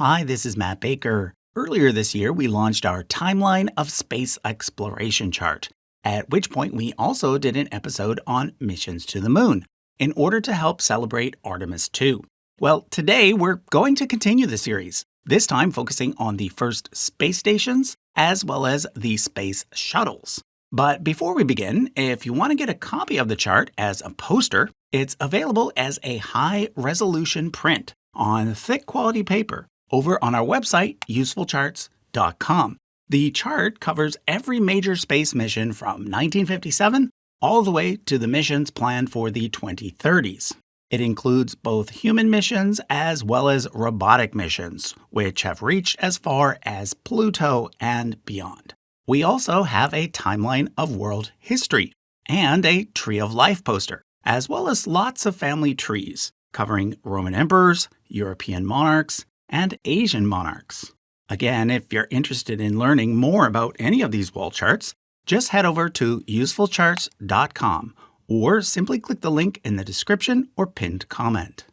Hi, this is Matt Baker. Earlier this year, we launched our Timeline of Space Exploration chart, at which point we also did an episode on missions to the moon in order to help celebrate Artemis II. Well, today we're going to continue the series, this time focusing on the first space stations as well as the space shuttles. But before we begin, if you want to get a copy of the chart as a poster, it's available as a high-resolution print on thick quality paper over on our website, usefulcharts.com. The chart covers every major space mission from 1957 all the way to the missions planned for the 2030s. It includes both human missions as well as robotic missions, which have reached as far as Pluto and beyond. We also have a timeline of world history and a Tree of Life poster, as well as lots of family trees covering Roman emperors, European monarchs, and Asian monarchs. Again, if you're interested in learning more about any of these wall charts, just head over to usefulcharts.com or simply click the link in the description or pinned comment.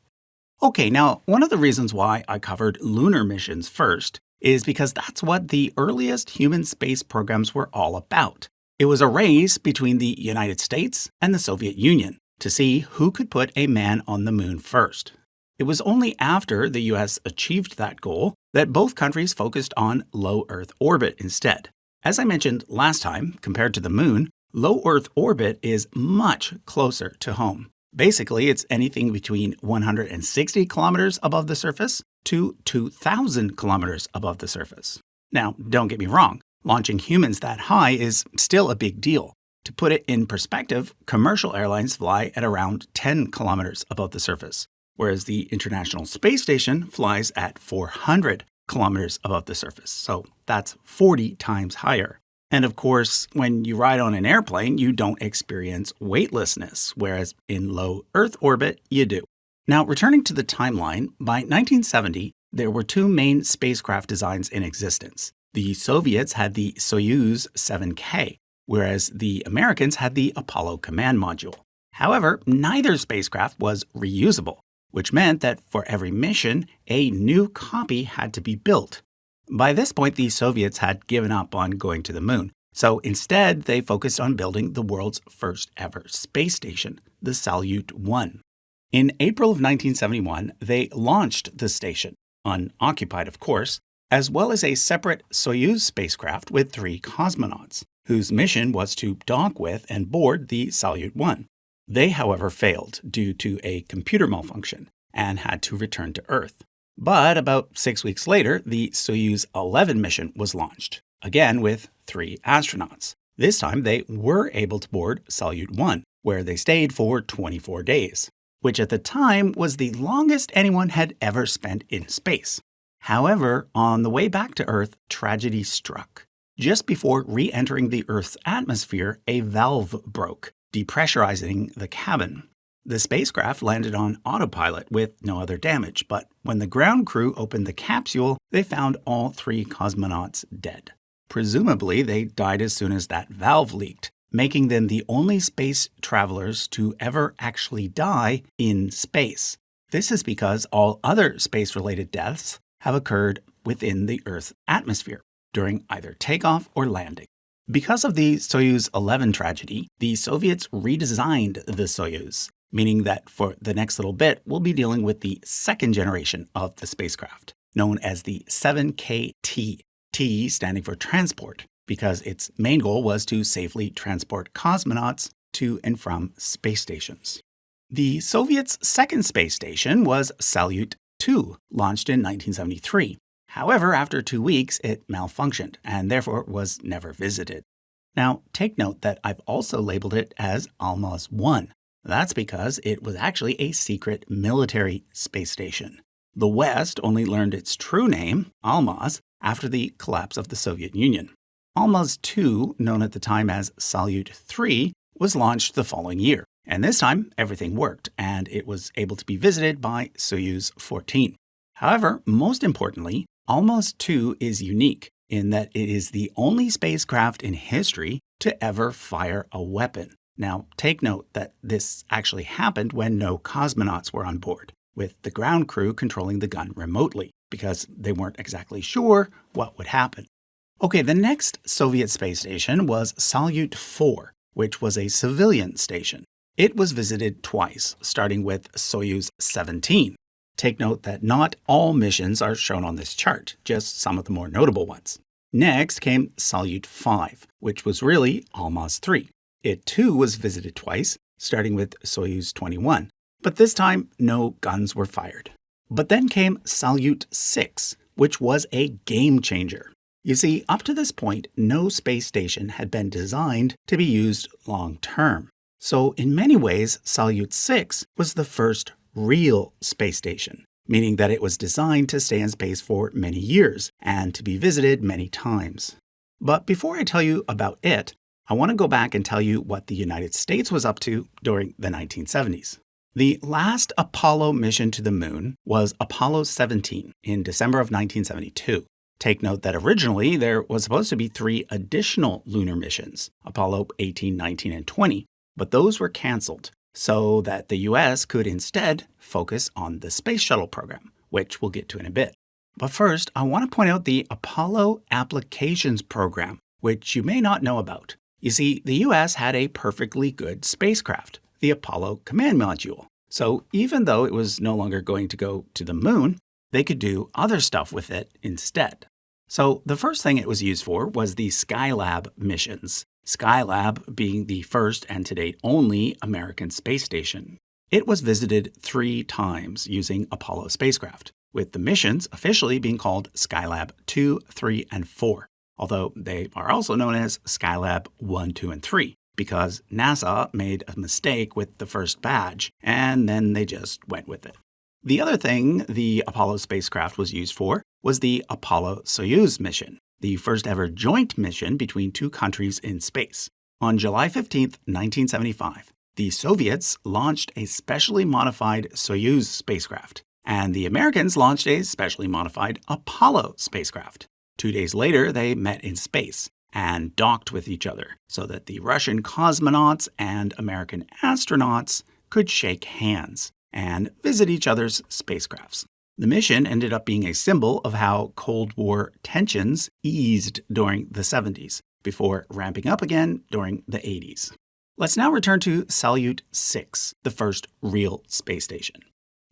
Okay, now one of the reasons why I covered lunar missions first is because that's what the earliest human space programs were all about. It was a race between the United States and the Soviet Union to see who could put a man on the moon first. It was only after the US achieved that goal that both countries focused on low Earth orbit instead. As I mentioned last time, compared to the moon, low Earth orbit is much closer to home. Basically, it's anything between 160 kilometers above the surface to 2,000 kilometers above the surface. Now, don't get me wrong, launching humans that high is still a big deal. To put it in perspective, commercial airlines fly at around 10 kilometers above the surface, whereas the International Space Station flies at 400 kilometers above the surface. So that's 40 times higher. And of course, when you ride on an airplane, you don't experience weightlessness, whereas in low Earth orbit, you do. Now, returning to the timeline, by 1970, there were two main spacecraft designs in existence. The Soviets had the Soyuz 7K, whereas the Americans had the Apollo Command Module. However, neither spacecraft was reusable, which meant that for every mission, a new copy had to be built. By this point, the Soviets had given up on going to the moon, so instead they focused on building the world's first ever space station, the Salyut 1. In April of 1971, they launched the station, unoccupied of course, as well as a separate Soyuz spacecraft with 3 cosmonauts, whose mission was to dock with and board the Salyut 1. They, however, failed due to a computer malfunction and had to return to Earth. But about 6 weeks later, the Soyuz 11 mission was launched, again with 3 astronauts. This time, they were able to board Salyut 1, where they stayed for 24 days, which at the time was the longest anyone had ever spent in space. However, on the way back to Earth, tragedy struck. Just before re-entering the Earth's atmosphere, a valve broke, depressurizing the cabin. The spacecraft landed on autopilot with no other damage, but when the ground crew opened the capsule, they found all 3 cosmonauts dead. Presumably, they died as soon as that valve leaked, making them the only space travelers to ever actually die in space. This is because all other space-related deaths have occurred within the Earth's atmosphere, during either takeoff or landing. Because of the Soyuz 11 tragedy, the Soviets redesigned the Soyuz, meaning that for the next little bit, we'll be dealing with the second generation of the spacecraft, known as the 7KT, T standing for transport, because its main goal was to safely transport cosmonauts to and from space stations. The Soviets' second space station was Salyut 2, launched in 1973. However, after 2 weeks, it malfunctioned and therefore was never visited. Now, take note that I've also labeled it as Almaz 1. That's because it was actually a secret military space station. The West only learned its true name, Almaz, after the collapse of the Soviet Union. Almaz 2, known at the time as Salyut 3, was launched the following year. And this time, everything worked, and it was able to be visited by Soyuz 14. However, most importantly, Almaz 2 is unique in that it is the only spacecraft in history to ever fire a weapon. Now, take note that this actually happened when no cosmonauts were on board, with the ground crew controlling the gun remotely. because they weren't exactly sure what would happen. Okay, the next Soviet space station was Salyut 4, which was a civilian station. It was visited twice, starting with Soyuz 17. Take note that not all missions are shown on this chart, just some of the more notable ones. Next came Salyut 5, which was really Almaz 3. It too was visited twice, starting with Soyuz 21. But this time, no guns were fired. But then came Salyut 6, which was a game changer. You see, up to this point, no space station had been designed to be used long term. So in many ways, Salyut 6 was the first real space station, meaning that it was designed to stay in space for many years and to be visited many times. But before I tell you about it, I want to go back and tell you what the United States was up to during the 1970s. The last Apollo mission to the moon was Apollo 17 in December of 1972. Take note that originally there was supposed to be 3 additional lunar missions, Apollo 18, 19, and 20, but those were canceled so that the US could instead focus on the space shuttle program, which we'll get to in a bit. But first, I want to point out the Apollo Applications Program, which you may not know about. You see, the US had a perfectly good spacecraft, the Apollo Command Module. So even though it was no longer going to go to the moon, they could do other stuff with it instead. So the first thing it was used for was the Skylab missions, Skylab being the first and to date only American space station. It was visited 3 times using Apollo spacecraft, with the missions officially being called Skylab 2, 3, and 4, although they are also known as Skylab 1, 2, and 3, because NASA made a mistake with the first badge, and then they just went with it. The other thing the Apollo spacecraft was used for was the Apollo-Soyuz mission, the first ever joint mission between 2 countries in space. On July 15, 1975, the Soviets launched a specially modified Soyuz spacecraft, and the Americans launched a specially modified Apollo spacecraft. 2 days later, they met in space and docked with each other so that the Russian cosmonauts and American astronauts could shake hands and visit each other's spacecrafts. The mission ended up being a symbol of how Cold War tensions eased during the 70s, before ramping up again during the 80s. Let's now return to Salyut 6, the first real space station.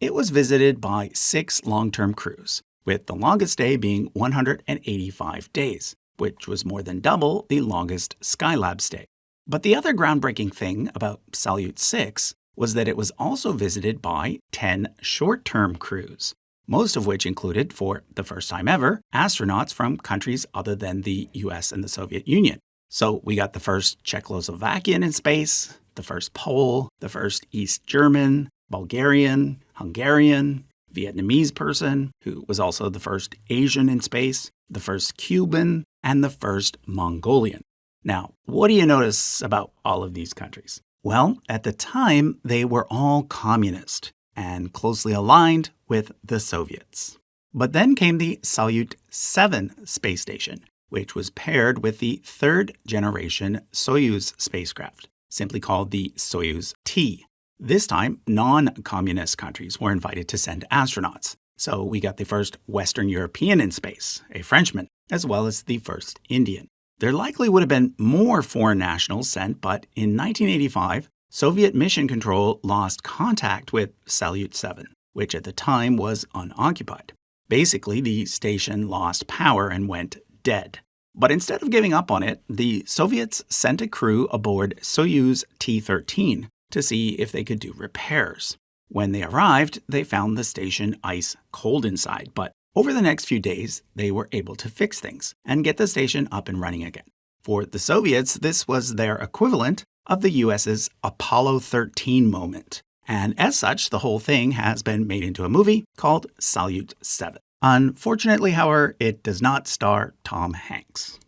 It was visited by 6 long-term crews, with the longest day being 185 days, which was more than double the longest Skylab stay. But the other groundbreaking thing about Salyut 6 was that it was also visited by 10 short-term crews, most of which included, for the first time ever, astronauts from countries other than the US and the Soviet Union. So we got the first Czechoslovakian in space, the first Pole, the first East German, Bulgarian, Hungarian, Vietnamese person, who was also the first Asian in space, the first Cuban, and the first Mongolian. Now, what do you notice about all of these countries? Well, at the time, they were all communist and closely aligned with the Soviets. But then came the Salyut 7 space station, which was paired with the 3rd generation Soyuz spacecraft, simply called the Soyuz T. This time, non-communist countries were invited to send astronauts. So we got the first Western European in space, a Frenchman, as well as the first Indian. There likely would have been more foreign nationals sent, but in 1985, Soviet Mission Control lost contact with Salyut 7, which at the time was unoccupied. Basically, the station lost power and went dead. But instead of giving up on it, the Soviets sent a crew aboard Soyuz T-13 to see if they could do repairs. When they arrived, they found the station ice cold inside, but over the next few days, they were able to fix things and get the station up and running again. For the Soviets, this was their equivalent of the US's Apollo 13 moment. And as such, the whole thing has been made into a movie called Salyut 7. Unfortunately, however, it does not star Tom Hanks.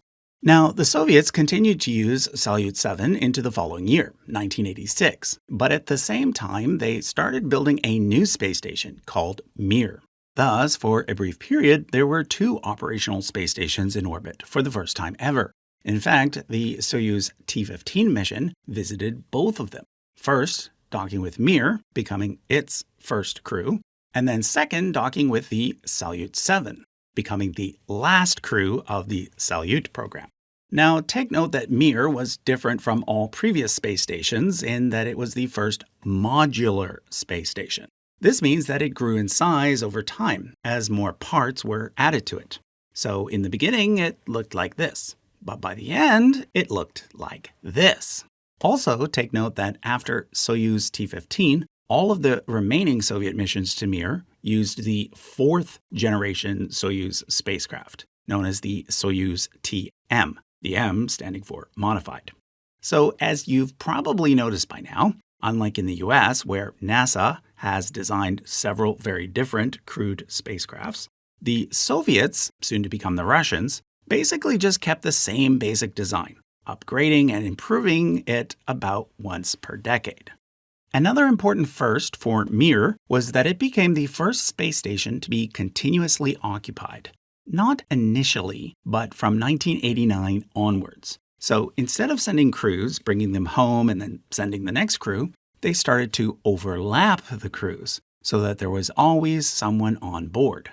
Now, the Soviets continued to use Salyut 7 into the following year, 1986. But at the same time, they started building a new space station called Mir. Thus, for a brief period, there were 2 operational space stations in orbit for the first time ever. In fact, the Soyuz T-15 mission visited both of them. First, docking with Mir, becoming its first crew, and then second docking with the Salyut 7, becoming the last crew of the Salyut program. Now, take note that Mir was different from all previous space stations in that it was the first modular space station. This means that it grew in size over time as more parts were added to it. So in the beginning, it looked like this, but by the end, it looked like this. Also, take note that after Soyuz T-15, all of the remaining Soviet missions to Mir used the fourth generation Soyuz spacecraft, known as the Soyuz TM, the M standing for modified. So as you've probably noticed by now, unlike in the US, where NASA has designed several very different crewed spacecrafts, the Soviets, soon to become the Russians, basically just kept the same basic design, upgrading and improving it about once per decade. Another important first for Mir was that it became the first space station to be continuously occupied. Not initially, but from 1989 onwards. So instead of sending crews, bringing them home, and then sending the next crew, they started to overlap the crews so that there was always someone on board.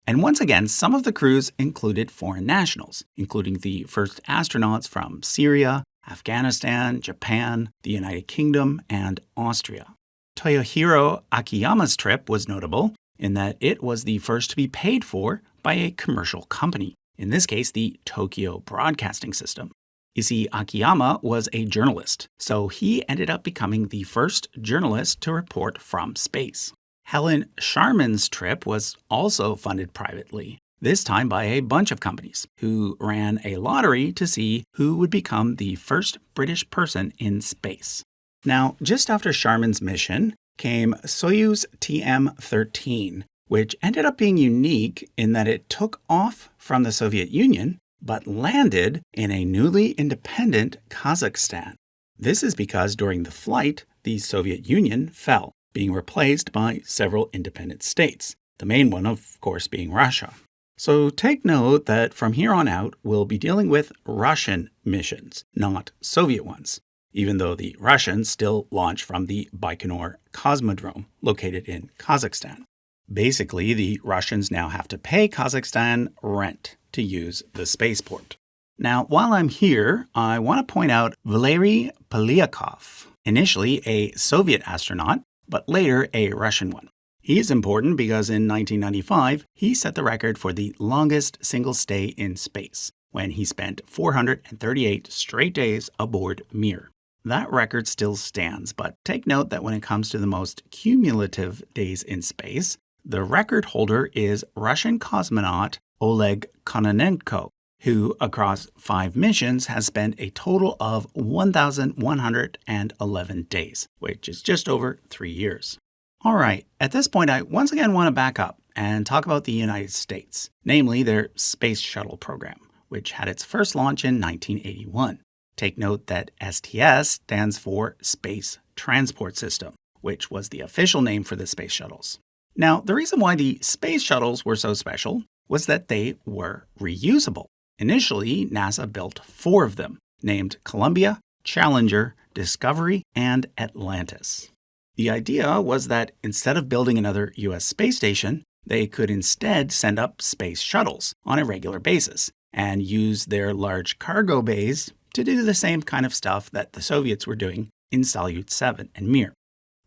And once again, some of the crews included foreign nationals, including the first astronauts from Syria, Afghanistan, Japan, the United Kingdom, and Austria. Toyohiro Akiyama's trip was notable in that it was the first to be paid for by a commercial company, in this case, the Tokyo Broadcasting System. You see, Akiyama was a journalist, so he ended up becoming the first journalist to report from space. Helen Sharman's trip was also funded privately, this time by a bunch of companies who ran a lottery to see who would become the first British person in space. Now, just after Sharman's mission came Soyuz TM-13, which ended up being unique in that it took off from the Soviet Union but landed in a newly independent Kazakhstan. This is because during the flight, the Soviet Union fell, being replaced by several independent states, the main one, of course, being Russia. So take note that from here on out, we'll be dealing with Russian missions, not Soviet ones, even though the Russians still launch from the Baikonur Cosmodrome, located in Kazakhstan. Basically, the Russians now have to pay Kazakhstan rent to use the spaceport. Now, while I'm here, I want to point out Valery Polyakov, initially a Soviet astronaut, but later a Russian one. He is important because in 1995, he set the record for the longest single stay in space, when he spent 438 straight days aboard Mir. That record still stands, but take note that when it comes to the most cumulative days in space, the record holder is Russian cosmonaut Oleg Kononenko, who across 5 missions has spent a total of 1,111 days, which is just over 3 years. All right, at this point, I once again want to back up and talk about the United States, namely their Space Shuttle program, which had its first launch in 1981. Take note that STS stands for Space Transport System, which was the official name for the space shuttles. Now, the reason why the space shuttles were so special was that they were reusable. Initially, NASA built 4 of them, named Columbia, Challenger, Discovery, and Atlantis. The idea was that instead of building another U.S. space station, they could instead send up space shuttles on a regular basis and use their large cargo bays to do the same kind of stuff that the Soviets were doing in Salyut 7 and Mir.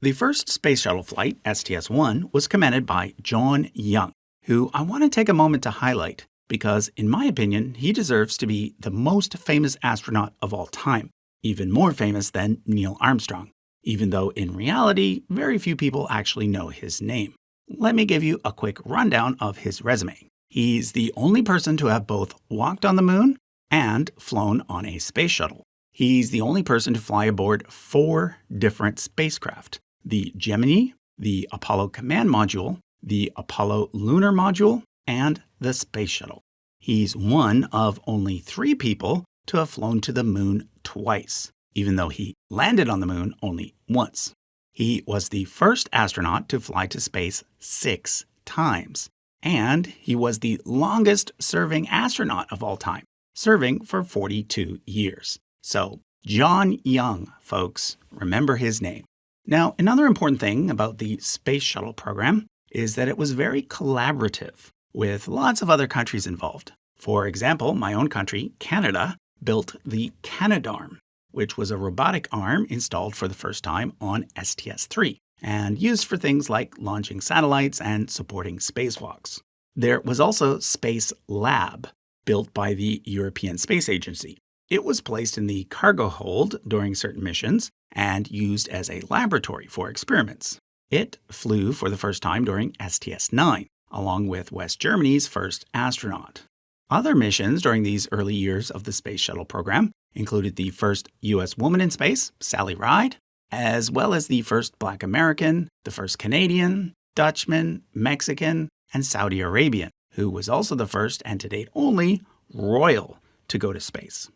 The first space shuttle flight, STS-1, was commanded by John Young, who I want to take a moment to highlight because, in my opinion, he deserves to be the most famous astronaut of all time, even more famous than Neil Armstrong, even though in reality, very few people actually know his name. Let me give you a quick rundown of his resume. He's the only person to have both walked on the moon and flown on a space shuttle. He's the only person to fly aboard 4 different spacecraft: the Gemini, the Apollo Command Module, the Apollo Lunar Module, and the Space Shuttle. He's one of only 3 people to have flown to the moon twice, even though he landed on the moon only once. He was the first astronaut to fly to space 6 times, and he was the longest-serving astronaut of all time, serving for 42 years. So, John Young, folks, remember his name. Now, another important thing about the Space Shuttle program is that it was very collaborative, with lots of other countries involved. For example, my own country, Canada, built the Canadarm, which was a robotic arm installed for the first time on STS-3 and used for things like launching satellites and supporting spacewalks. There was also Space Lab, built by the European Space Agency. It was placed in the cargo hold during certain missions and used as a laboratory for experiments. It flew for the first time during STS-9, along with West Germany's first astronaut. Other missions during these early years of the Space Shuttle program included the first U.S. woman in space, Sally Ride, as well as the first Black American, the first Canadian, Dutchman, Mexican, and Saudi Arabian, who was also the first and to date only royal to go to space.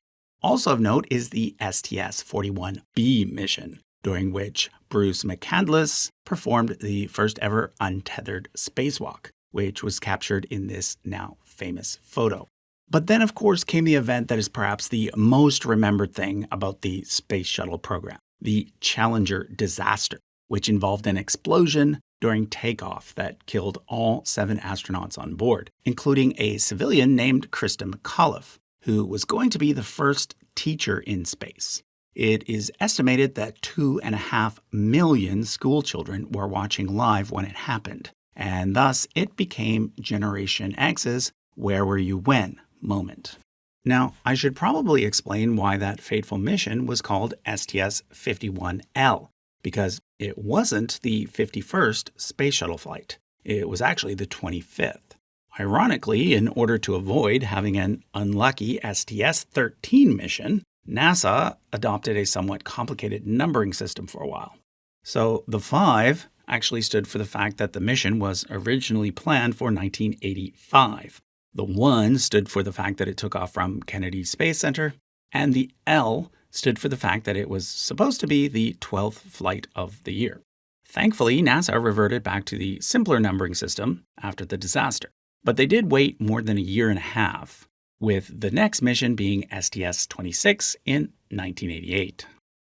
Also of note is the STS-41B mission, during which Bruce McCandless performed the first ever untethered spacewalk, which was captured in this now famous photo. But then, of course, came the event that is perhaps the most remembered thing about the Space Shuttle program, the Challenger disaster, which involved an explosion during takeoff that killed all 7 astronauts on board, including a civilian named Krista McAuliffe, who was going to be the first teacher in space. It is estimated that 2.5 million school children were watching live when it happened, and thus it became Generation X's "Where were you when?" moment. Now, I should probably explain why that fateful mission was called STS-51L, because it wasn't the 51st Space Shuttle flight. It was actually the 25th. Ironically, in order to avoid having an unlucky STS-13 mission, NASA adopted a somewhat complicated numbering system for a while. So the 5 actually stood for the fact that the mission was originally planned for 1985. The 1 stood for the fact that it took off from Kennedy Space Center, and the L stood for the fact that it was supposed to be the 12th flight of the year. Thankfully, NASA reverted back to the simpler numbering system after the disaster, but they did wait more than a year and a half, with the next mission being STS-26 in 1988.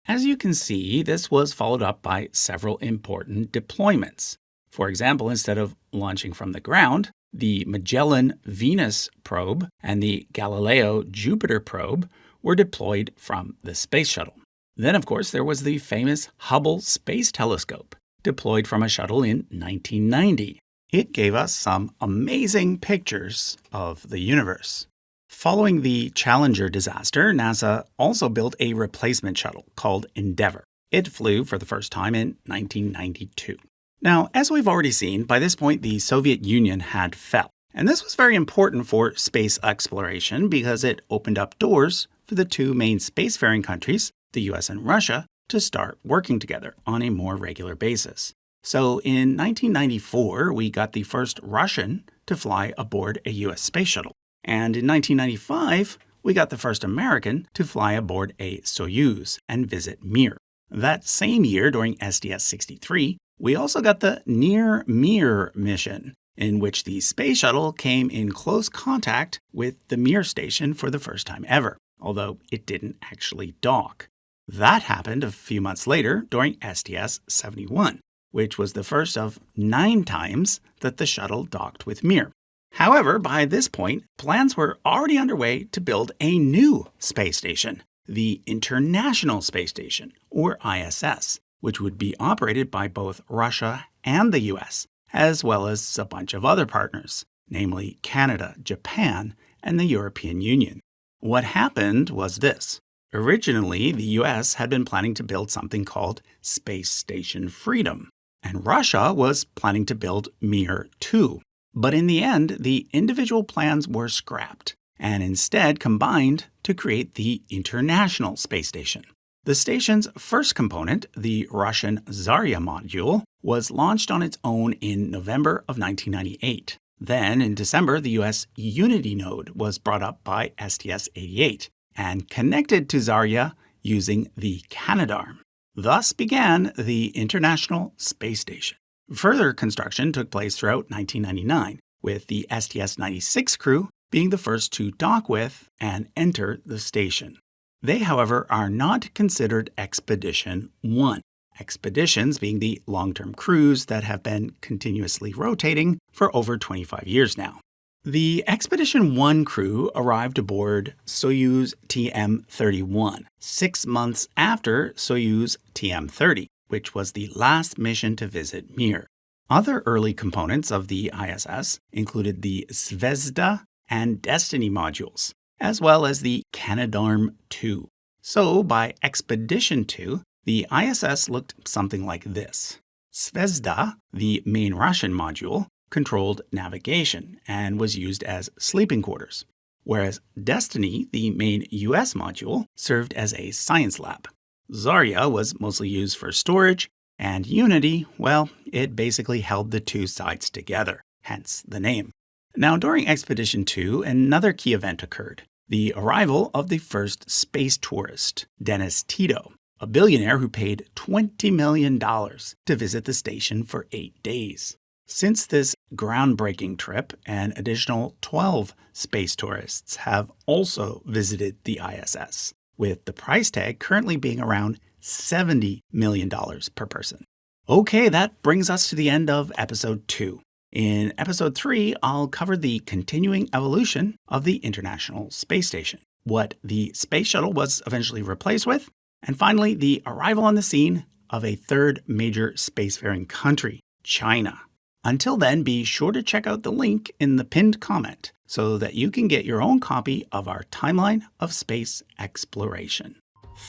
As you can see, this was followed up by several important deployments. For example, instead of launching from the ground, the Magellan Venus probe and the Galileo Jupiter probe were deployed from the Space Shuttle. Then, of course, there was the famous Hubble Space Telescope, deployed from a shuttle in 1990. It gave us some amazing pictures of the universe. Following the Challenger disaster, NASA also built a replacement shuttle called Endeavour. It flew for the first time in 1992. Now, as we've already seen, by this point the Soviet Union had fell. And this was very important for space exploration because it opened up doors for the 2 main spacefaring countries, the US and Russia, to start working together on a more regular basis. So in 1994, we got the first Russian to fly aboard a US space shuttle. And in 1995, we got the first American to fly aboard a Soyuz and visit Mir. That same year, during STS-63, we also got the Near-Mir mission, in which the space shuttle came in close contact with the Mir station for the first time ever, although it didn't actually dock. That happened a few months later during STS-71, which was the first of 9 times that the shuttle docked with Mir. However, by this point, plans were already underway to build a new space station, the International Space Station, or ISS, which would be operated by both Russia and the US, as well as a bunch of other partners, namely Canada, Japan, and the European Union. What happened was this. Originally, the US had been planning to build something called Space Station Freedom, and Russia was planning to build Mir 2. But in the end, the individual plans were scrapped and instead combined to create the International Space Station. The station's first component, the Russian Zarya module, was launched on its own in November of 1998. Then, in December, the US Unity node was brought up by STS-88 and connected to Zarya using the Canadarm. Thus began the International Space Station. Further construction took place throughout 1999, with the STS-96 crew being the first to dock with and enter the station. They, however, are not considered Expedition 1, expeditions being the long-term crews that have been continuously rotating for over 25 years now. The Expedition 1 crew arrived aboard Soyuz TM-31 6 months after Soyuz TM-30, which was the last mission to visit Mir. Other early components of the ISS included the Zvezda and Destiny modules, as well as the Canadarm2. So by Expedition 2, the ISS looked something like this. Zvezda, the main Russian module, controlled navigation and was used as sleeping quarters, whereas Destiny, the main US module, served as a science lab. Zarya was mostly used for storage, and Unity, well, it basically held the two sides together, hence the name. Now, during Expedition 2, another key event occurred, the arrival of the first space tourist, Dennis Tito, a billionaire who paid $20 million to visit the station for 8 days. Since this groundbreaking trip, an additional 12 space tourists have also visited the ISS, with the price tag currently being around $70 million per person. Okay, that brings us to the end of Episode 2. In Episode 3, I'll cover the continuing evolution of the International Space Station, what the Space Shuttle was eventually replaced with, and finally, the arrival on the scene of a third major spacefaring country, China. Until then, be sure to check out the link in the pinned comment so that you can get your own copy of our timeline of space exploration.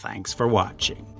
Thanks for watching.